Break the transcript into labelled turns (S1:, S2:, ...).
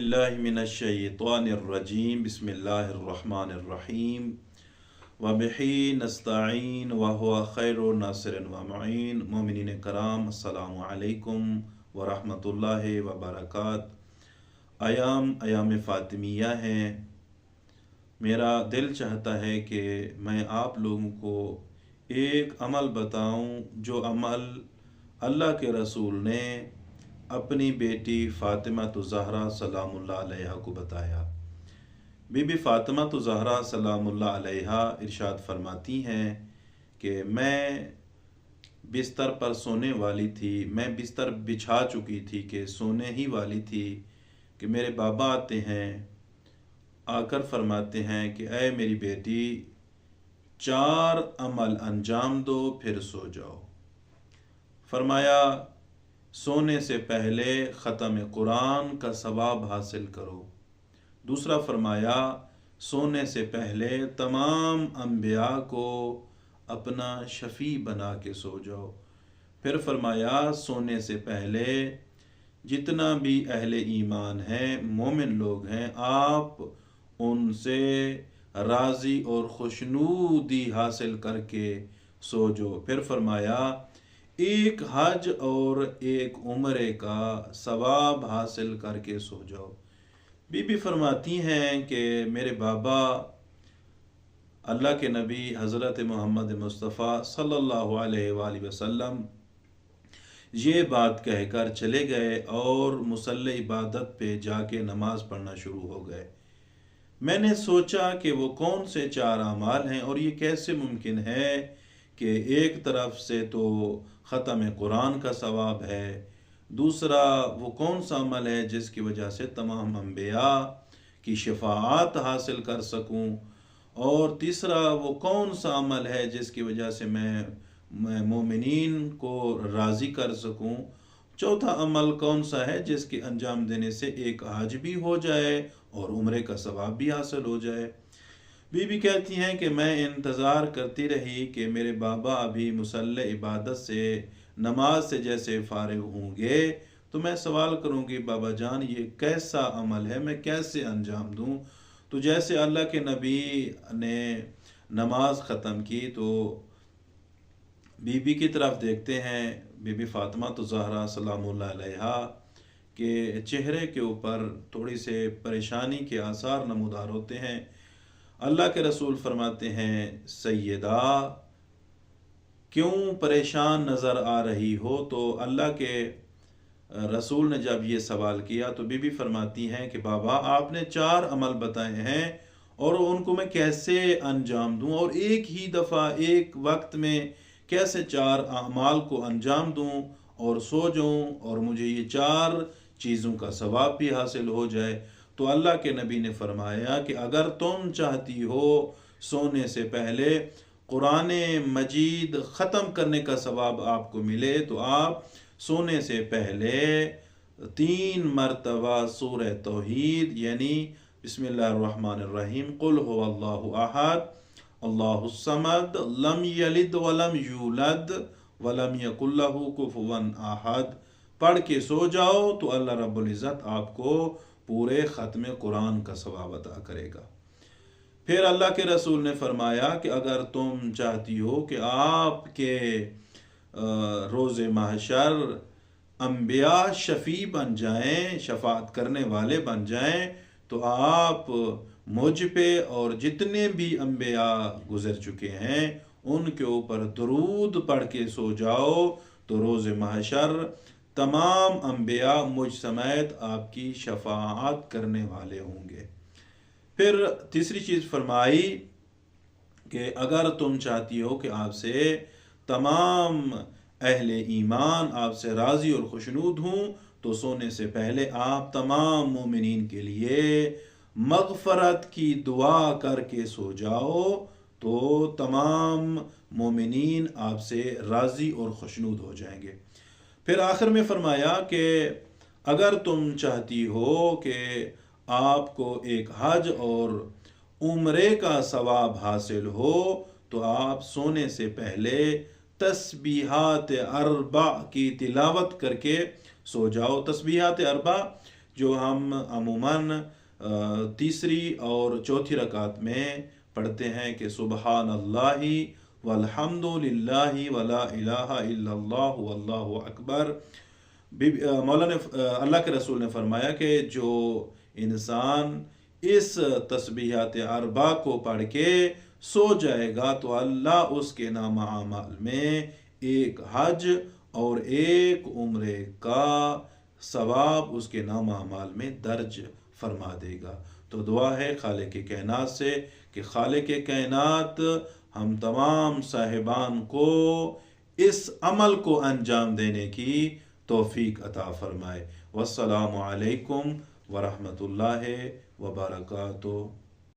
S1: बिल्लाहि मिनश्शैतानिर्रजीम बिस्मिल्लाहिर्रहमानिर्रहीम व बिही नस्तईन व हुवा खैरुन नासिरिन व मुईन। मोमिनीन कराम, अस्सलामु अलैकुम व रहमतुल्लाहि व बरकात। अयाम फ़ातिमिया हैं। मेरा दिल चाहता है कि मैं आप लोगों को एक अमल बताऊं, जो अमल अल्लाह के रसूल ने अपनी बेटी फ़ातिमा ज़हरा सलामुल्लाह अलैहा को बताया। बीबी फ़ातिमा ज़हरा सलामुल्लाह अलैहा इरशाद फरमाती हैं कि मैं बिस्तर पर सोने वाली थी, मैं बिस्तर बिछा चुकी थी कि सोने ही वाली थी कि मेरे बाबा आते हैं, आकर फरमाते हैं कि ऐ मेरी बेटी, 4 अमल अंजाम दो फिर सो जाओ। फरमाया, सोने से पहले ख़त्म कुरान का सवाब हासिल करो। दूसरा फरमाया, सोने से पहले तमाम अम्बिया को अपना शफ़ी बना के सो जाओ। फिर फरमाया, सोने से पहले जितना भी अहले ईमान हैं, मोमिन लोग हैं, आप उनसे राज़ी और खुशनूदी हासिल करके सो जाओ। फिर फरमाया, एक हज और एक उम्रे का सवाब हासिल करके सो जाओ। बीबी फरमाती हैं कि मेरे बाबा अल्लाह के नबी हज़रत मोहम्मद मुस्तफ़ा सल्लल्लाहु अलैहि वसल्लम ये बात कहकर चले गए और मुसल्ले इबादत पे जाके नमाज पढ़ना शुरू हो गए। मैंने सोचा कि वो कौन से 4 अमाल हैं और ये कैसे मुमकिन है कि एक तरफ से तो ख़त्म कुरान का सवाब है, दूसरा वो कौन सा अमल है जिसकी वजह से तमाम अम्बिया की शफाअत हासिल कर सकूं, और तीसरा वो कौन सा अमल है जिसकी वजह से मैं मोमिनीन को राज़ी कर सकूं, चौथा अमल कौन सा है जिसके अंजाम देने से एक हज भी हो जाए और उम्रे का सवाब भी हासिल हो जाए। बीबी कहती हैं कि मैं इंतज़ार करती रही कि मेरे बाबा अभी मुसल्ले इबादत से, नमाज से जैसे फ़ारिग होंगे तो मैं सवाल करूंगी, बाबा जान ये कैसा अमल है, मैं कैसे अंजाम दूं। तो जैसे अल्लाह के नबी ने नमाज ख़त्म की तो बीबी की तरफ देखते हैं। बीबी फ़ातिमा ज़हरा सलामुल्लाह अलैहा के चेहरे के ऊपर थोड़ी से परेशानी के आसार नमूदार होते हैं। अल्लाह के रसूल फरमाते हैं, सैयदा क्यों परेशान नज़र आ रही हो? तो अल्लाह के रसूल ने जब ये सवाल किया तो बीबी फरमाती हैं कि बाबा आपने 4 अमल बताए हैं और उनको मैं कैसे अंजाम दूं, और एक ही दफ़ा एक वक्त में कैसे 4 अमाल को अंजाम दूं और सो जाऊं और मुझे ये 4 चीज़ों का सवाब भी हासिल हो जाए। तो अल्लाह के नबी ने फरमाया कि अगर तुम चाहती हो सोने से पहले कुरान मजीद ख़त्म करने का सवाब आपको मिले, तो आप सोने से पहले 3 मरतबा सूरह तौहीद यानी बिस्मिल्लाहिर्रहमानिर्रहीम, कुल हुवल्लाहु अहद अल्लाहुस समद लम यलिद वलम यूलद वलम यकुल लहू कुफुवन अहद पढ़ के सो जाओ तो अल्लाह रब्बुल इज़्ज़त आपको पूरे ख़त्म कुरान का सवाब अता करेगा। फिर अल्लाह के रसूल ने फरमाया कि अगर तुम चाहती हो कि आपके रोज़े महशर अम्बिया शफ़ी बन जाएं, शफाअत करने वाले बन जाएं, तो आप मुझ पे और जितने भी अम्बिया गुज़र चुके हैं उनके ऊपर दरूद पढ़ के सो जाओ, तो रोज़े महशर तमाम अम्बिया मुझ समेत आपकी शफाअत करने वाले होंगे। फिर तीसरी चीज़ फरमाई कि अगर तुम चाहती हो कि आपसे तमाम अहले ईमान आपसे राज़ी और खुशनूद हूँ, तो सोने से पहले आप तमाम मोमिनीन के लिए मग़फ़रत की दुआ करके सो जाओ, तो तमाम मोमिनीन आपसे राज़ी और खुशनूद हो जाएंगे। फिर आखिर में फरमाया कि अगर तुम चाहती हो कि आपको एक हज और उम्रे का सवाब हासिल हो, तो आप सोने से पहले तस्बीहात अरबा की तिलावत करके सो जाओ। तस्बीहात अरबा جو ہم عموماً تیسری اور چوتھی رکعت میں پڑھتے ہیں کہ سبحان اللہ والحمد للہ ولا الہ الا اللہ واللہ اکبر۔ مولانا اللہ کے رسول نے فرمایا کہ جو انسان اس تسبیحات اربع کو پڑھ کے سو جائے گا تو اللہ اس کے نامہ اعمال میں ایک حج اور ایک عمرے کا ثواب اس کے نامہ اعمال میں درج فرما دے گا۔ تو دعا ہے خالق کائنات سے کہ خالق کائنات ہم تمام صاحبان کو اس عمل کو انجام دینے کی توفیق عطا فرمائے۔ والسلام علیکم ورحمۃ اللہ وبرکاتہ۔